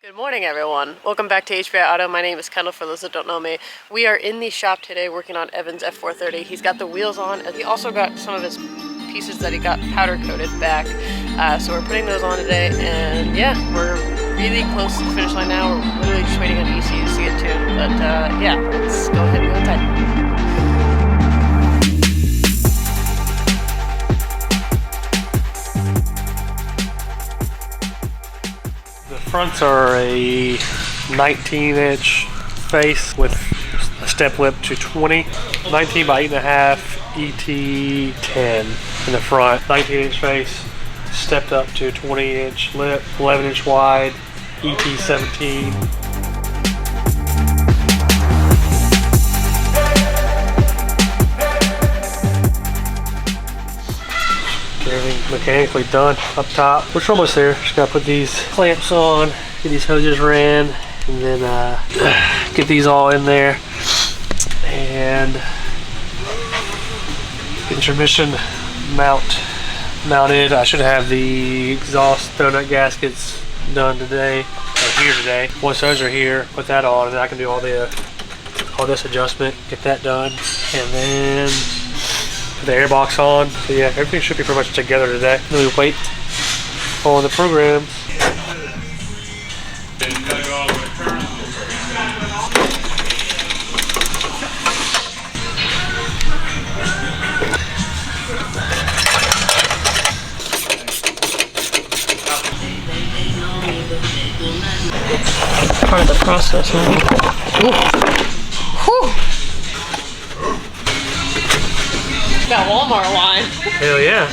Good morning, everyone. Welcome back to HBI Auto. My name is Kendall, for those that don't know me. We are in the shop today working on Evan's F430. He's got the wheels on, and he also got some of his pieces that he got powder coated back. So we're putting those on today, and yeah, we're really close to the finish line now. We're literally just waiting on ECUs to get tuned, but yeah, let's go ahead and go inside. Fronts are a 19-inch face with a step lip to 20, 19 by 8.5 ET10 in the front, 19-inch face, stepped up to 20-inch lip, 11-inch wide, ET17. Everything mechanically done up top. We're almost there. Just gotta put these clamps on, get these hoses ran, and then get these all in there and get the transmission mounted. I should have the exhaust donut gaskets done today, or here today. Once those are here, put that on, and then I can do all this adjustment, get that done, and then put the airbox on. So yeah, everything should be pretty much together today. Then we wait on the programs. Part of the process, huh? That Walmart line. Hell yeah.